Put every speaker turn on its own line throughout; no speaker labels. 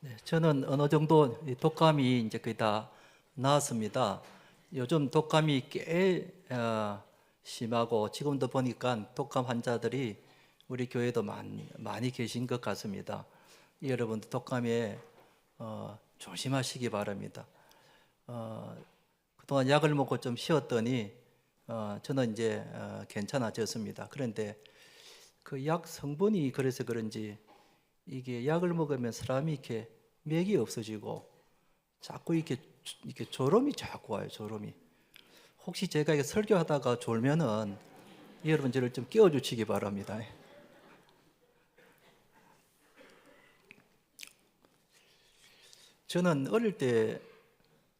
네, 저는 어느 정도 이 독감이 이제 거의 다 나았습니다. 요즘 독감이 꽤 심하고 지금도 보니까 독감 환자들이 우리 교회도 많이 계신 것 같습니다. 여러분도 독감에 조심하시기 바랍니다. 그동안 약을 먹고 좀 쉬었더니 저는 이제 괜찮아졌습니다. 그런데 그 약 성분이 그래서 그런지 이게 약을 먹으면 사람이 이렇게 맥이 없어지고 자꾸 이렇게 졸음이 자꾸 와요. 졸음이. 혹시 제가 이게 설교하다가 졸면은 여러분 저를 좀 깨워주시기 바랍니다. 저는 어릴 때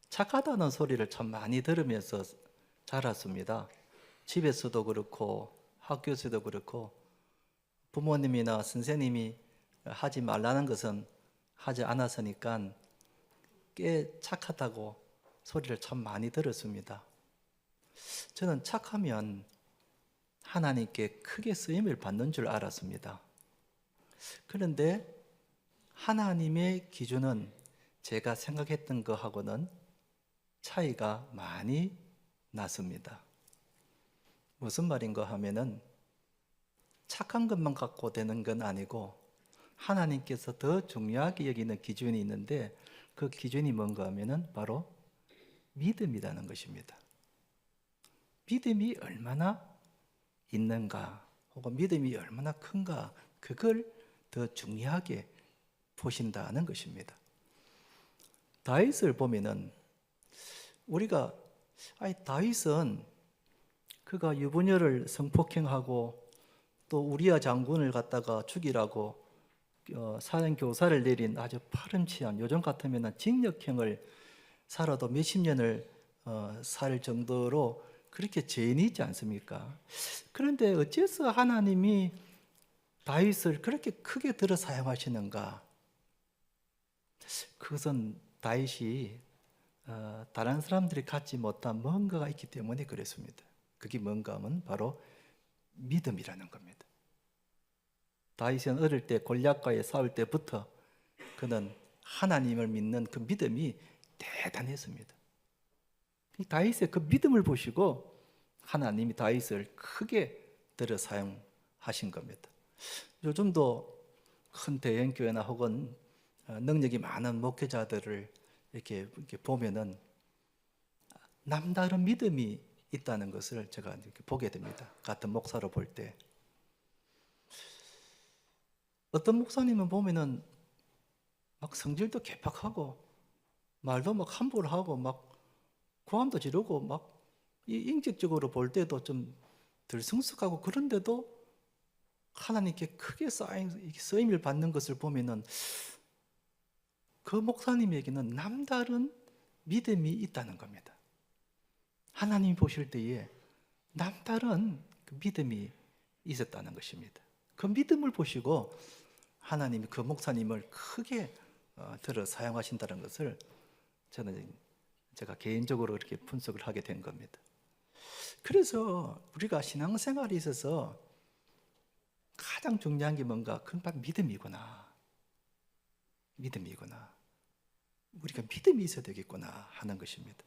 착하다는 소리를 참 많이 들으면서 자랐습니다. 집에서도 그렇고 학교에서도 그렇고 부모님이나 선생님이 하지 말라는 것은 하지 않았으니까 꽤 착하다고 소리를 참 많이 들었습니다. 저는 착하면 하나님께 크게 쓰임을 받는 줄 알았습니다. 그런데 하나님의 기준은 제가 생각했던 것하고는 차이가 많이 났습니다. 무슨 말인가 하면은 착한 것만 갖고 되는 건 아니고 하나님께서 더 중요하게 여기는 기준이 있는데 그 기준이 뭔가 하면은 바로 믿음이라는 것입니다. 믿음이 얼마나 있는가 혹은 믿음이 얼마나 큰가 그걸 더 중요하게 보신다는 것입니다. 다윗을 보면은 우리가 다윗은 그가 유부녀를 성폭행하고 또 우리아 장군을 갖다가 죽이라고 사형 교사를 내린 아주 파렴치한 요즘 같으면 징역형을 살아도 몇십 년을 살 정도로 그렇게 죄인이 있지 않습니까? 그런데 어째서 하나님이 다윗을 그렇게 크게 들어 사용하시는가? 그것은 다윗이 다른 사람들이 갖지 못한 뭔가가 있기 때문에 그랬습니다. 그게 뭔가 하면 바로 믿음이라는 겁니다. 다윗은 어릴 때 골리앗과의 싸울 때부터 그는 하나님을 믿는 그 믿음이 대단했습니다. 다윗의 그 믿음을 보시고 하나님이 다윗을 크게 들여 사용하신 겁니다. 요즘도 큰 대형교회나 혹은 능력이 많은 목회자들을 이렇게 보면은 남다른 믿음이 있다는 것을 제가 이렇게 보게 됩니다. 같은 목사로 볼 때. 어떤 목사님은 보면은 막 성질도 개팍하고 말도 막 함부로 하고 막 고함도 지르고 막 인격적으로 볼 때도 좀 들쑥스하고 그런데도 하나님께 크게 쓰임을 받는 것을 보면은 그 목사님에게는 남다른 믿음이 있다는 겁니다. 하나님이 보실 때에 남다른 그 믿음이 있었다는 것입니다. 그 믿음을 보시고 하나님이 그 목사님을 크게 들어 사용하신다는 것을 제가 개인적으로 이렇게 분석을 하게 된 겁니다. 그래서 우리가 신앙생활에 있어서 가장 중요한 게 뭔가 그건 바로 믿음이구나. 우리가 믿음이 있어야 되겠구나 하는 것입니다.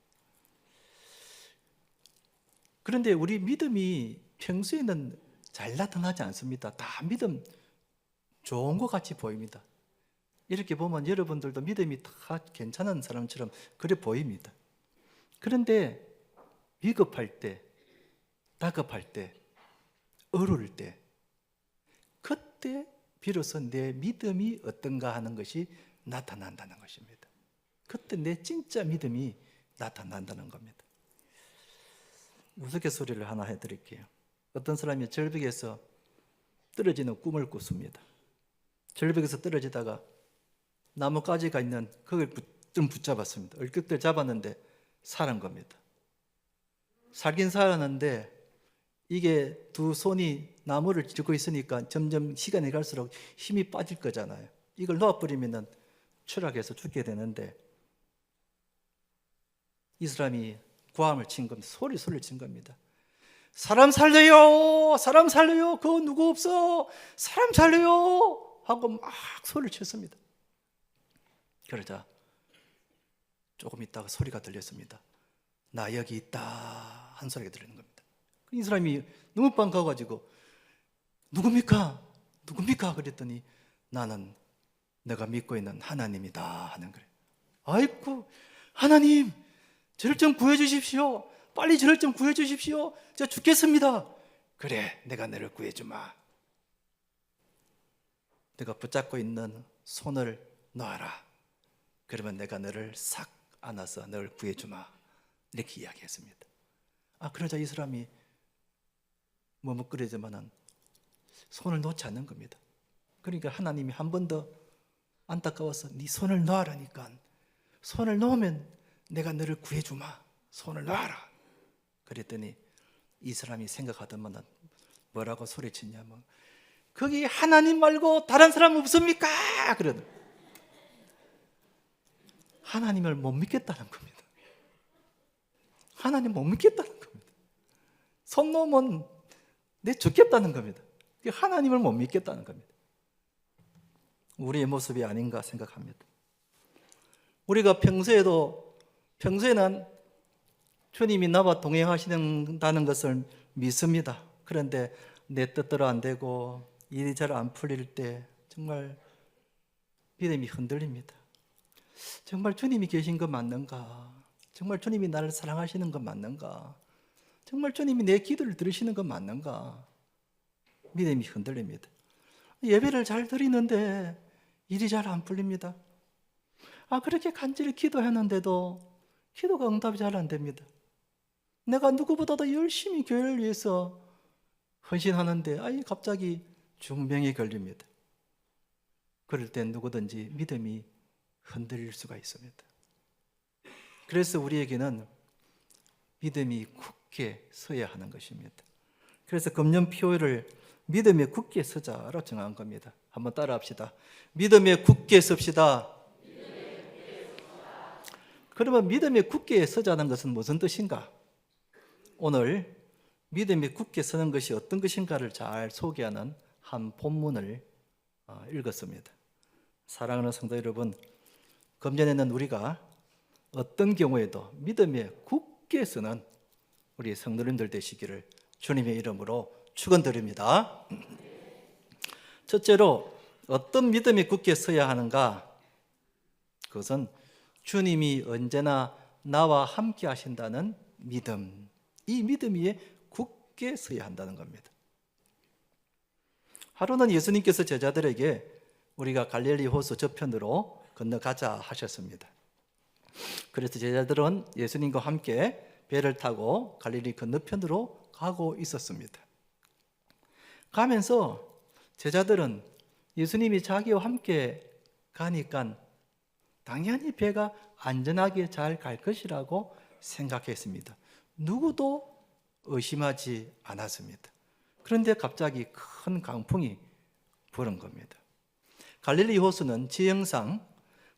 그런데 우리 믿음이 평소에는 잘 나타나지 않습니다. 다 믿음 좋은 것 같이 보입니다. 이렇게 보면 여러분들도 믿음이 다 괜찮은 사람처럼 그래 보입니다. 그런데 위급할 때, 다급할 때, 어려울 때 그때 비로소 내 믿음이 어떤가 하는 것이 나타난다는 것입니다. 그때 내 진짜 믿음이 나타난다는 겁니다. 우스갯소리를 하나 해드릴게요. 어떤 사람이 절벽에서 떨어지는 꿈을 꿨습니다. 절벽에서 떨어지다가 나뭇가지가 있는 그걸 좀 붙잡았습니다. 얼격들 잡았는데 살은 겁니다. 살긴 살았는데 이게 두 손이 나무를 쥐고 있으니까 점점 시간이 갈수록 힘이 빠질 거잖아요. 이걸 놓아버리면 추락해서 죽게 되는데 이 사람이 고함을 친 겁니다. 소리를 친 겁니다. 사람 살려요! 사람 살려요! 그거 누구 없어! 사람 살려요! 하고 막 소리를 쳤습니다. 그러자 조금 있다가 소리가 들렸습니다. 나 여기 있다 한 소리가 들리는 겁니다. 이 사람이 너무 반가워가지고 누굽니까? 누굽니까? 그랬더니 나는 내가 믿고 있는 하나님이다 하는 거예요. 아이고 하나님 저를 좀 구해주십시오. 빨리 저를 좀 구해주십시오. 제가 죽겠습니다. 그래 내가 너를 구해주마. 내가 붙잡고 있는 손을 놔라. 그러면 내가 너를 싹 안아서 너를 구해주마. 이렇게 이야기했습니다. 그러자 이 사람이 머뭇거리지만은 손을 놓지 않는 겁니다. 그러니까 하나님이 한 번 더 안타까워서 네 손을 놔라니까. 손을 놓으면 내가 너를 구해주마. 손을 놔라. 그랬더니 이 사람이 생각하더만은 뭐라고 소리치냐면 거기 하나님 말고 다른 사람 없습니까? 그러는 하나님을 못 믿겠다는 겁니다. 하나님 못 믿겠다는 겁니다. 손 놓으면 내 죽겠다는 겁니다. 하나님을 못 믿겠다는 겁니다. 우리의 모습이 아닌가 생각합니다. 우리가 평소에는 주님이 나와 동행하신다는 것을 믿습니다. 그런데 내 뜻대로 안 되고 일이 잘 안 풀릴 때 정말 믿음이 흔들립니다. 정말 주님이 계신 거 맞는가? 정말 주님이 나를 사랑하시는 거 맞는가? 정말 주님이 내 기도를 들으시는 거 맞는가? 믿음이 흔들립니다. 예배를 잘 드리는데 일이 잘 안 풀립니다. 그렇게 간절히 기도했는데도 기도가 응답이 잘 안 됩니다. 내가 누구보다도 열심히 교회를 위해서 헌신하는데 갑자기 중병이 걸립니다. 그럴 땐 누구든지 믿음이 흔들릴 수가 있습니다. 그래서 우리에게는 믿음이 굳게 서야 하는 것입니다. 그래서 금년표를 믿음에 굳게 서자로 정한 겁니다. 한번 따라합시다. 믿음에 굳게 섭시다. 그러면 믿음에 굳게 서자는 것은 무슨 뜻인가? 오늘 믿음에 굳게 서는 것이 어떤 것인가를 잘 소개하는 한 본문을 읽었습니다. 사랑하는 성도 여러분, 금년에는 우리가 어떤 경우에도 믿음에 굳게 서는 우리 성도님들 되시기를 주님의 이름으로 축원드립니다. 첫째로 어떤 믿음에 굳게 서야 하는가? 그것은 주님이 언제나 나와 함께 하신다는 믿음, 이 믿음 위에 굳게 서야 한다는 겁니다. 하루는 예수님께서 제자들에게 우리가 갈릴리 호수 저편으로 건너가자 하셨습니다. 그래서 제자들은 예수님과 함께 배를 타고 갈릴리 건너편으로 가고 있었습니다. 가면서 제자들은 예수님이 자기와 함께 가니까 당연히 배가 안전하게 잘 갈 것이라고 생각했습니다. 누구도 의심하지 않았습니다. 그런데 갑자기 큰 강풍이 부는 겁니다. 갈릴리 호수는 지형상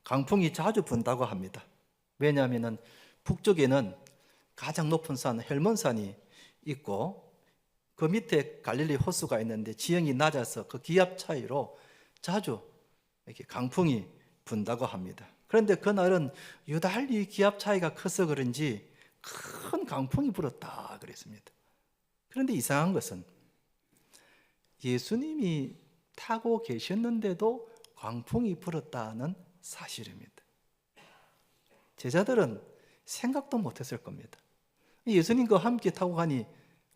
강풍이 자주 분다고 합니다. 왜냐하면 북쪽에는 가장 높은 산 헬몬산이 있고 그 밑에 갈릴리 호수가 있는데 지형이 낮아서 그 기압 차이로 자주 이렇게 강풍이 분다고 합니다. 그런데 그날은 유달리 기압 차이가 커서 그런지 큰 강풍이 불었다 그랬습니다. 그런데 이상한 것은 예수님이 타고 계셨는데도 강풍이 불었다는 사실입니다. 제자들은 생각도 못했을 겁니다. 예수님과 함께 타고 가니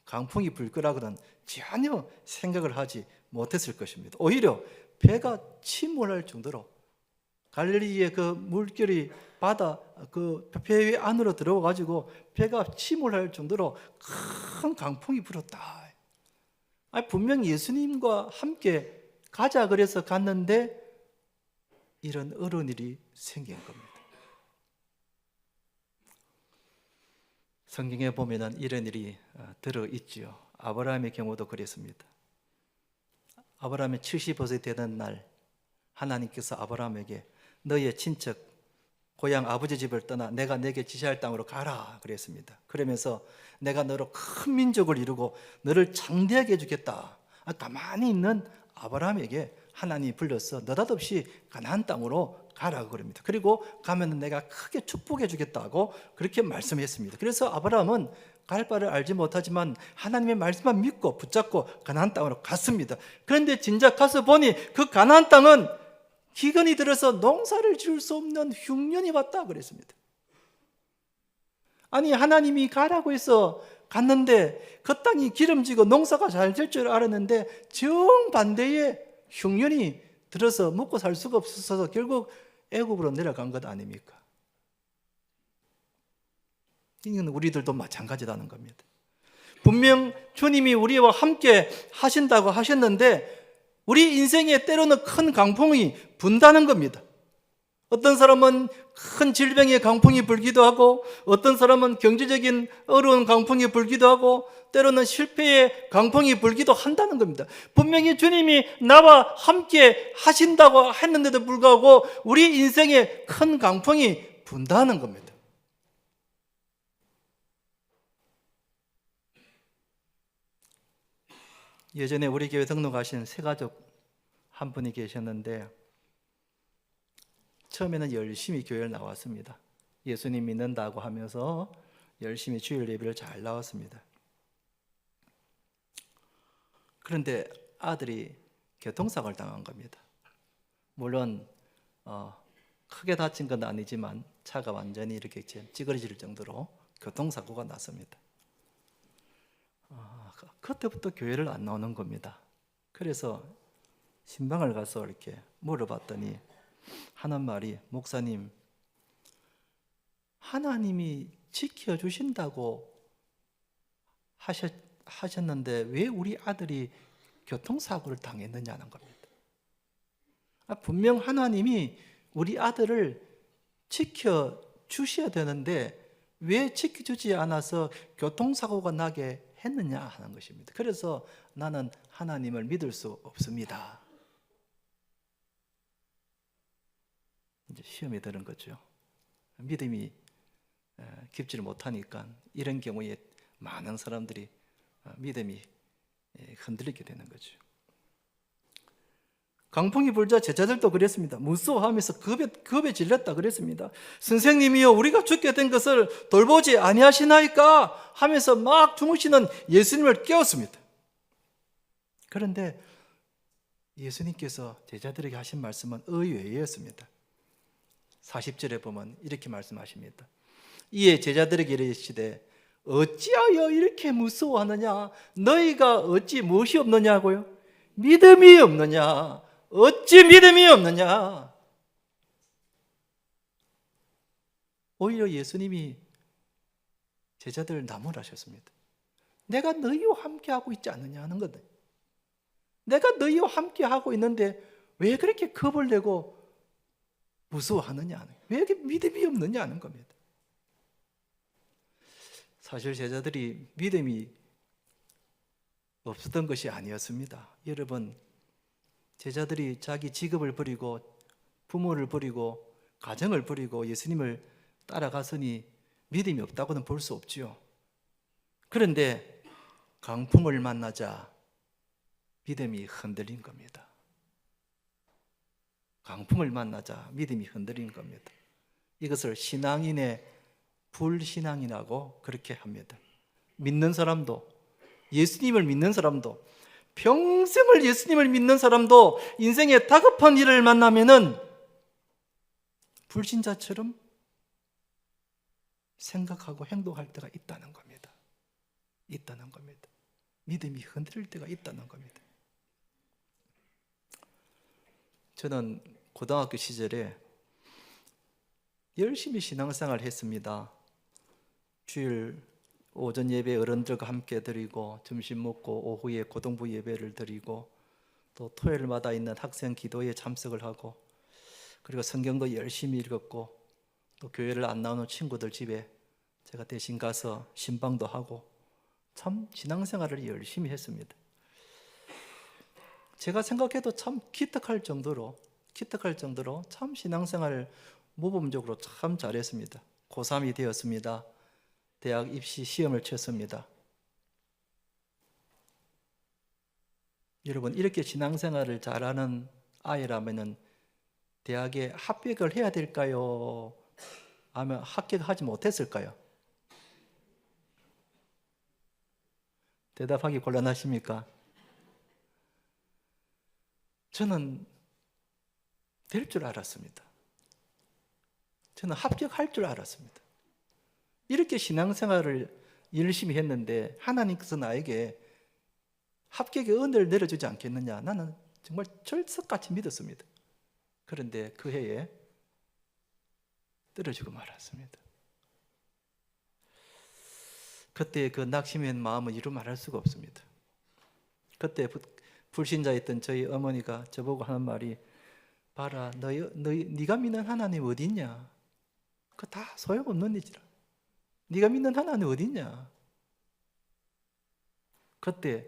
강풍이 불 거라고는 전혀 생각을 하지 못했을 것입니다. 오히려 배가 침몰할 정도로 갈릴리의 그 물결이 바다 그 배 안으로 들어와 가지고 배가 침몰할 정도로 큰 강풍이 불었다. 분명 예수님과 함께 가자 그래서 갔는데 이런 어려운 일이 생긴 겁니다. 성경에 보면은 이런 일이 들어 있지요. 아브라함의 경우도 그랬습니다. 아브라함이 70세 되는 날 하나님께서 아브라함에게 너의 친척 고향 아버지 집을 떠나 내가 내게 지시할 땅으로 가라 그랬습니다. 그러면서 내가 너로 큰 민족을 이루고 너를 장대하게 해주겠다. 가만히 있는 아브라함에게 하나님이 불러서 느닷없이 가나안 땅으로 가라고 그럽니다. 그리고 가면 내가 크게 축복해 주겠다고 그렇게 말씀했습니다. 그래서 아브라함은 갈 바를 알지 못하지만 하나님의 말씀만 믿고 붙잡고 가나안 땅으로 갔습니다. 그런데 진작 가서 보니 그 가나안 땅은 기근이 들어서 농사를 지을 수 없는 흉년이 왔다 그랬습니다. 아니, 하나님이 가라고 해서 갔는데 그 땅이 기름지고 농사가 잘 될 줄 알았는데 정반대의 흉년이 들어서 먹고 살 수가 없어서 결국 애굽으로 내려간 것 아닙니까? 이건 우리들도 마찬가지라는 겁니다. 분명 주님이 우리와 함께 하신다고 하셨는데 우리 인생에 때로는 큰 강풍이 분다는 겁니다. 어떤 사람은 큰 질병의 강풍이 불기도 하고, 어떤 사람은 경제적인 어려운 강풍이 불기도 하고, 때로는 실패의 강풍이 불기도 한다는 겁니다. 분명히 주님이 나와 함께 하신다고 했는데도 불구하고 우리 인생에 큰 강풍이 분다는 겁니다. 예전에 우리 교회 등록하신 새가족 한 분이 계셨는데 처음에는 열심히 교회를 나왔습니다. 예수님 믿는다고 하면서 열심히 주일 예배를 잘 나왔습니다. 그런데 아들이 교통사고를 당한 겁니다. 물론 크게 다친 건 아니지만 차가 완전히 이렇게 찌그러질 정도로 교통사고가 났습니다. 그때부터 교회를 안 나오는 겁니다. 그래서 신방을 가서 이렇게 물어봤더니 하는 말이, 목사님, 하나님이 지켜주신다고 하셨는데 왜 우리 아들이 교통사고를 당했느냐는 겁니다. 분명 하나님이 우리 아들을 지켜주셔야 되는데 왜 지켜주지 않아서 교통사고가 나게 했느냐 하는 것입니다. 그래서 나는 하나님을 믿을 수 없습니다. 이제 시험이 드는 거죠. 믿음이 깊지를 못하니까 이런 경우에 많은 사람들이 믿음이 흔들리게 되는 거죠. 강풍이 불자 제자들도 그랬습니다. 무서워하면서 겁에 질렸다 그랬습니다. 선생님이여, 우리가 죽게 된 것을 돌보지 아니하시나이까 하면서 막 주무시는 예수님을 깨웠습니다. 그런데 예수님께서 제자들에게 하신 말씀은 의외였습니다. 40절에 보면 이렇게 말씀하십니다. 이에 제자들에게 이르시되 어찌하여 이렇게 무서워하느냐? 너희가 어찌 무엇이 없느냐고요? 믿음이 없느냐? 어찌 믿음이 없느냐? 오히려 예수님이 제자들을 나무라셨습니다. 내가 너희와 함께하고 있지 않느냐 하는 거다. 내가 너희와 함께하고 있는데 왜 그렇게 겁을 내고 무서워하느냐, 왜 이렇게 믿음이 없느냐 하는 겁니다. 사실 제자들이 믿음이 없었던 것이 아니었습니다. 여러분, 제자들이 자기 직업을 버리고 부모를 버리고 가정을 버리고 예수님을 따라갔으니 믿음이 없다고는 볼 수 없지요. 그런데 강풍을 만나자 믿음이 흔들린 겁니다. 강풍을 만나자 믿음이 흔들린 겁니다. 이것을 신앙인의 불신앙이라고 그렇게 합니다. 믿는 사람도, 예수님을 믿는 사람도, 평생을 예수님을 믿는 사람도 인생에 다급한 일을 만나면은 불신자처럼 생각하고 행동할 때가 있다는 겁니다. 있다는 겁니다. 믿음이 흔들릴 때가 있다는 겁니다. 저는 고등학교 시절에 열심히 신앙생활을 했습니다. 주일 오전 예배 어른들과 함께 드리고, 점심 먹고 오후에 고등부 예배를 드리고, 또 토요일마다 있는 학생 기도에 참석을 하고, 그리고 성경도 열심히 읽었고, 또 교회를 안 나오는 친구들 집에 제가 대신 가서 신방도 하고, 참 신앙생활을 열심히 했습니다. 제가 생각해도 참 기특할 정도로 참 신앙생활을 모범적으로 참 잘했습니다. 고3이 되었습니다. 대학 입시 시험을 쳤습니다. 여러분, 이렇게 신앙생활을 잘하는 아이라면은 대학에 합격을 해야 될까요? 아니면 합격하지 못했을까요? 대답하기 곤란하십니까? 저는 될 줄 알았습니다. 저는 합격할 줄 알았습니다. 이렇게 신앙생활을 열심히 했는데 하나님께서 나에게 합격의 은혜를 내려주지 않겠느냐, 나는 정말 철석같이 믿었습니다. 그런데 그 해에 떨어지고 말았습니다. 그때 그 낙심한 마음은 이루 말할 수가 없습니다. 그때 불신자였던 저희 어머니가 저보고 하는 말이, 봐라, 네가 믿는 하나님 어디 있냐? 그거 다 소용없는 일이라. 네가 믿는 하나님 어디 있냐? 그때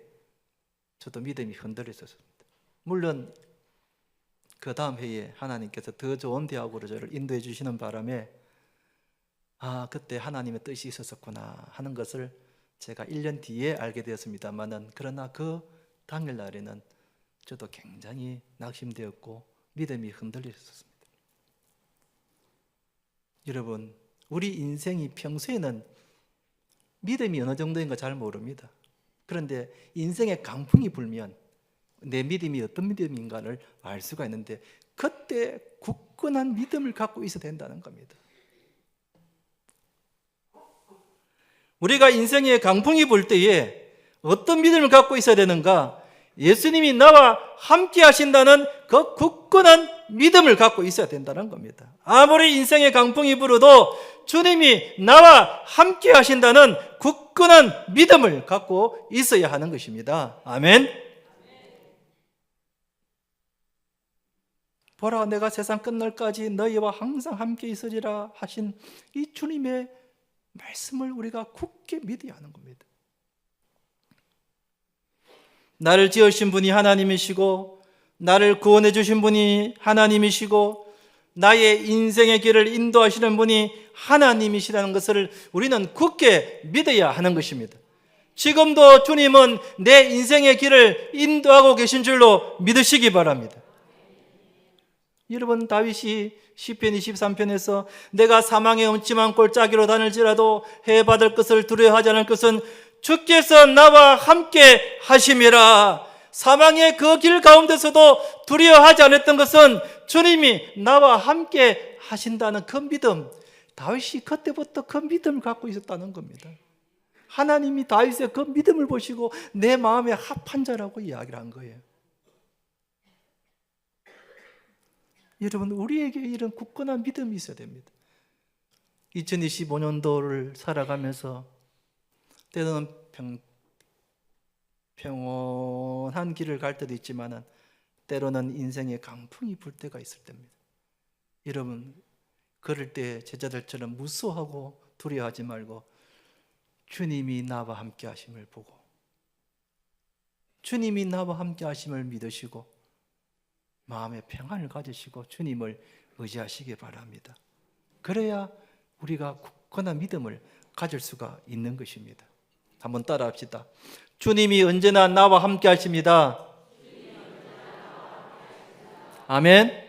저도 믿음이 흔들렸었습니다. 물론 그 다음 해에 하나님께서 더 좋은 대학으로 저를 인도해 주시는 바람에 그때 하나님의 뜻이 있었구나 하는 것을 제가 1년 뒤에 알게 되었습니다만은, 그러나 그 당일날에는 저도 굉장히 낙심되었고 믿음이 흔들렸었습니다. 여러분, 우리 인생이 평소에는 믿음이 어느 정도인 가 잘 모릅니다. 그런데 인생의 강풍이 불면 내 믿음이 어떤 믿음인가를 알 수가 있는데, 그때 굳건한 믿음을 갖고 있어야 된다는 겁니다. 우리가 인생의 강풍이 불 때에 어떤 믿음을 갖고 있어야 되는가? 예수님이 나와 함께 하신다는 그 굳건한 믿음을 갖고 있어야 된다는 겁니다. 아무리 인생의 강풍이 불어도 주님이 나와 함께 하신다는 굳건한 믿음을 갖고 있어야 하는 것입니다. 아멘. 보라, 내가 세상 끝날까지 너희와 항상 함께 있으리라 하신 이 주님의 말씀을 우리가 굳게 믿어야 하는 겁니다. 나를 지으신 분이 하나님이시고, 나를 구원해 주신 분이 하나님이시고, 나의 인생의 길을 인도하시는 분이 하나님이시라는 것을 우리는 굳게 믿어야 하는 것입니다. 지금도 주님은 내 인생의 길을 인도하고 계신 줄로 믿으시기 바랍니다. 여러분, 다윗이 시편 23편에서 내가 사망의 음침한 골짜기로 다닐지라도 해받을 것을 두려워하지 않을 것은 주께서 나와 함께 하심이라. 사망의 그 길 가운데서도 두려워하지 않았던 것은 주님이 나와 함께 하신다는 그 믿음, 다윗이 그때부터 그 믿음을 갖고 있었다는 겁니다. 하나님이 다윗의 그 믿음을 보시고 내 마음에 합한 자라고 이야기를 한 거예요. 여러분, 우리에게 이런 굳건한 믿음이 있어야 됩니다. 2025년도를 살아가면서 때로는 평온한 길을 갈 때도 있지만 때로는 인생의 강풍이 불 때가 있을 때입니다. 여러분, 그럴 때 제자들처럼 무서워하고 두려워하지 말고 주님이 나와 함께 하심을 보고, 주님이 나와 함께 하심을 믿으시고 마음의 평안을 가지시고 주님을 의지하시기 바랍니다. 그래야 우리가 굳건한 믿음을 가질 수가 있는 것입니다. 한번 따라합시다. 주님이 언제나 나와 함께 하십니다. 아멘.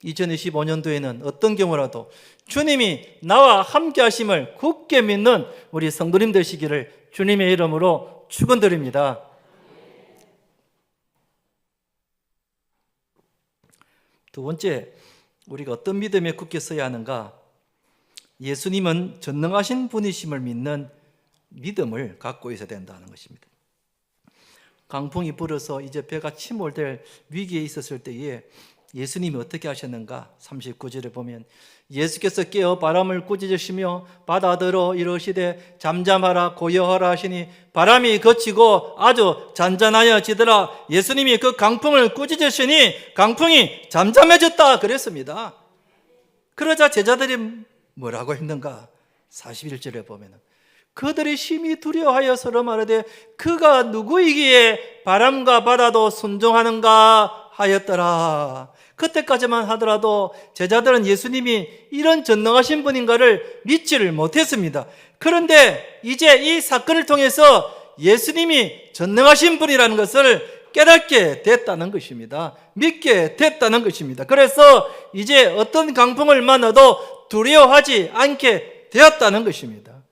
2025년도에는 어떤 경우라도 주님이 나와 함께 하심을 굳게 믿는 우리 성도님 되시기를 주님의 이름으로 축원드립니다. 두 번째, 우리가 어떤 믿음에 굳게 서야 하는가? 예수님은 전능하신 분이심을 믿는 믿음을 갖고 있어야 된다는 것입니다. 강풍이 불어서 이제 배가 침몰될 위기에 있었을 때에 예수님이 어떻게 하셨는가? 39절에 보면 예수께서 깨어 바람을 꾸짖으시며 바다들어 이르시되 잠잠하라 고요하라 하시니 바람이 그치고 아주 잔잔하여지더라. 예수님이 그 강풍을 꾸짖으시니 강풍이 잠잠해졌다 그랬습니다. 그러자 제자들이 뭐라고 했는가? 41절에 보면 그들이 심히 두려워하여 서로 말하되 그가 누구이기에 바람과 바다도 순종하는가 하였더라. 그때까지만 하더라도 제자들은 예수님이 이런 전능하신 분인가를 믿지를 못했습니다. 그런데 이제 이 사건을 통해서 예수님이 전능하신 분이라는 것을 깨닫게 됐다는 것입니다. 믿게 됐다는 것입니다. 그래서 이제 어떤 강풍을 만나도 두려워하지 않게 되었다는 것입니다.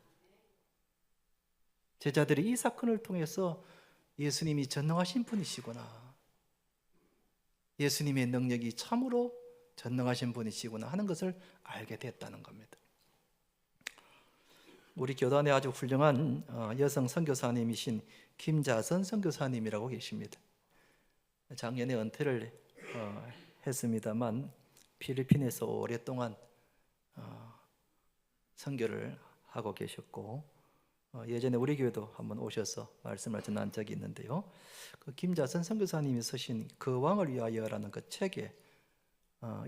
제자들이 이 사건을 통해서 예수님이 전능하신 분이시구나, 예수님의 능력이 참으로 전능하신 분이시구나 하는 것을 알게 됐다는 겁니다. 우리 교단에 아주 훌륭한 여성 선교사님이신 김자선 선교사님이라고 계십니다. 작년에 은퇴를 했습니다만 필리핀에서 오랫동안 선교를 하고 계셨고, 예전에 우리 교회도 한번 오셔서 말씀을 전한 적이 있는데요. 그 김자선 선교사님이 쓰신 그 왕을 위하여라는 그 책에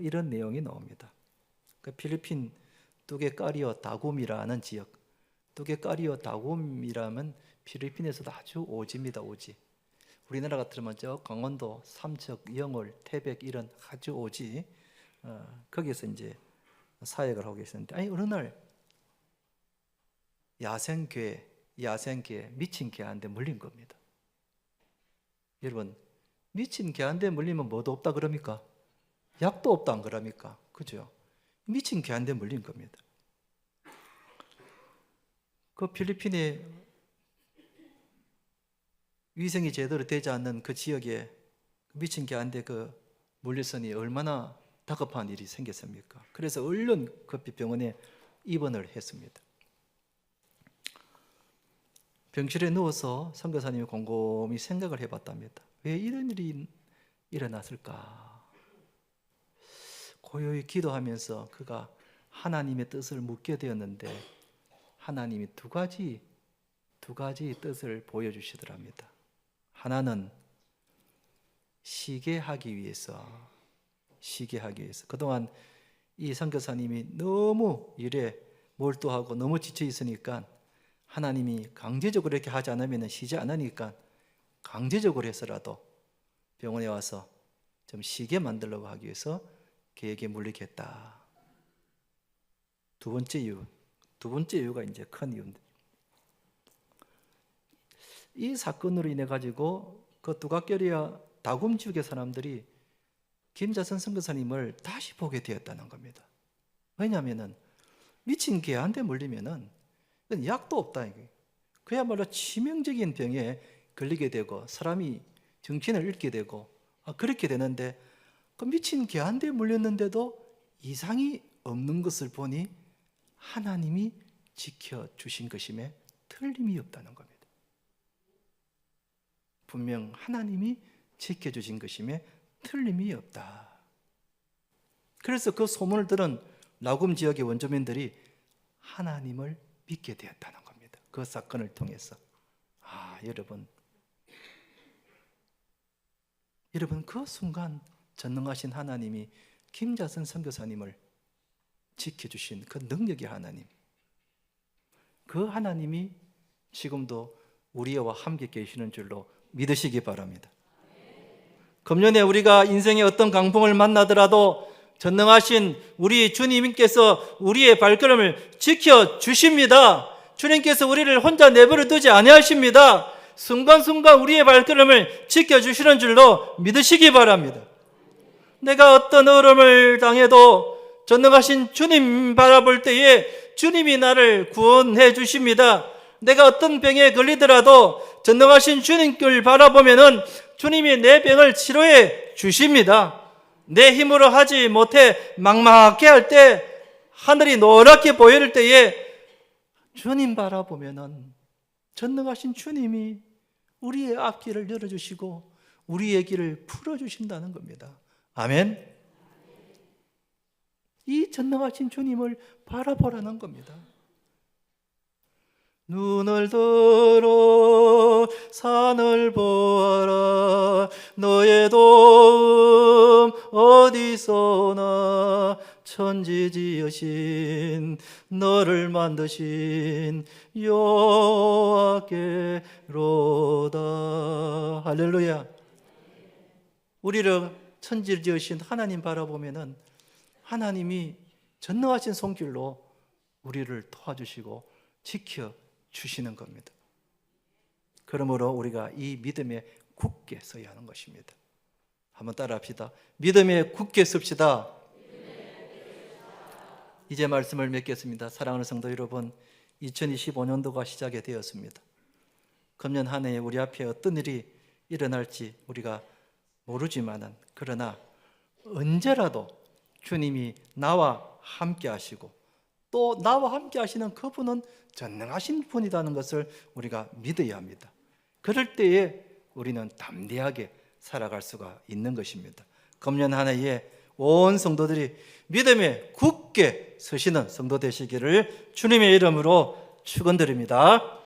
이런 내용이 나옵니다. 그 필리핀 뚜게까리오 다굼이라는 지역, 뚜게까리오 다굼이라면 필리핀에서도 아주 오지입니다. 오지. 우리나라 같으면 저 강원도, 삼척, 영월, 태백 이런 아주 오지, 거기서 이제 사역을 하고 계셨는데, 어느 날 야생개 미친 개한테 물린 겁니다. 여러분, 미친 개한테 물리면 뭐도 없다 그럽니까? 약도 없다 안 그럽니까? 그죠? 미친 개한테 물린 겁니다. 그 필리핀에 위생이 제대로 되지 않는 그 지역에 미친 개한테 물렸으니 얼마나 다급한 일이 생겼습니까? 그래서 얼른 급히 병원에 입원을 했습니다. 병실에 누워서 선교사님이 곰곰이 생각을 해봤답니다. 왜 이런 일이 일어났을까? 고요히 기도하면서 그가 하나님의 뜻을 묻게 되었는데, 하나님이 두 가지 뜻을 보여주시더랍니다. 하나는 쉬게 하기 위해서. 그동안 이 선교사님이 너무 일에 몰두하고 너무 지쳐 있으니까 하나님이 강제적으로 이렇게 하지 않으면 쉬지 않으니까 강제적으로 해서라도 병원에 와서 좀 쉬게 만들려고 하기 위해서 개에게 물리겠다. 두 번째 이유가 이제 큰 이유인데, 이 사건으로 인해 가지고 그 뚜게까리오 다굼 지역의 사람들이 김자선 선교사님을 다시 보게 되었다는 겁니다. 왜냐하면은 미친 개한테 물리면은 약도 없다, 이게. 그야말로 치명적인 병에 걸리게 되고 사람이 정신을 잃게 되고 그렇게 되는데, 그 미친 개한테 물렸는데도 이상이 없는 것을 보니 하나님이 지켜주신 것임에 틀림이 없다는 겁니다. 분명 하나님이 지켜주신 것임에 틀림이 없다. 그래서 그 소문을 들은 다굼 지역의 원주민들이 하나님을 믿게 되었다는 겁니다. 그 사건을 통해서. 여러분 그 순간 전능하신 하나님이 김자선 선교사님을 지켜주신 그 능력의 하나님, 그 하나님이 지금도 우리와 함께 계시는 줄로 믿으시기 바랍니다. 금년에 우리가 인생의 어떤 강풍을 만나더라도 전능하신 우리 주님께서 우리의 발걸음을 지켜주십니다. 주님께서 우리를 혼자 내버려 두지 아니하십니다. 순간순간 우리의 발걸음을 지켜주시는 줄로 믿으시기 바랍니다. 내가 어떤 어려움을 당해도 전능하신 주님 바라볼 때에 주님이 나를 구원해 주십니다. 내가 어떤 병에 걸리더라도 전능하신 주님을 바라보면은 주님이 내 병을 치료해 주십니다. 내 힘으로 하지 못해 막막하게 할 때, 하늘이 노랗게 보일 때에 주님 바라보면은 전능하신 주님이 우리의 앞길을 열어주시고 우리의 길을 풀어주신다는 겁니다. 아멘. 이 전능하신 주님을 바라보라는 겁니다. 눈을 들어 산을 보아라. 너의 도움 어디서나. 천지 지으신 너를 만드신 여호와께로다. 할렐루야. 우리를 천지를 지으신 하나님 바라보면은 하나님이 전능하신 손길로 우리를 도와주시고 지켜주시는 겁니다. 그러므로 우리가 이 믿음의 굳게 서야 하는 것입니다. 한번 따라합시다. 믿음에 굳게 섭시다. 이제 말씀을 맺겠습니다. 사랑하는 성도 여러분, 2025년도가 시작이 되었습니다. 금년 한 해에 우리 앞에 어떤 일이 일어날지 우리가 모르지만은, 그러나 언제라도 주님이 나와 함께 하시고 또 나와 함께 하시는 그분은 전능하신 분이라는 것을 우리가 믿어야 합니다. 그럴 때에 우리는 담대하게 살아갈 수가 있는 것입니다. 금년 한 해에 온 성도들이 믿음에 굳게 서시는 성도 되시기를 주님의 이름으로 축원드립니다.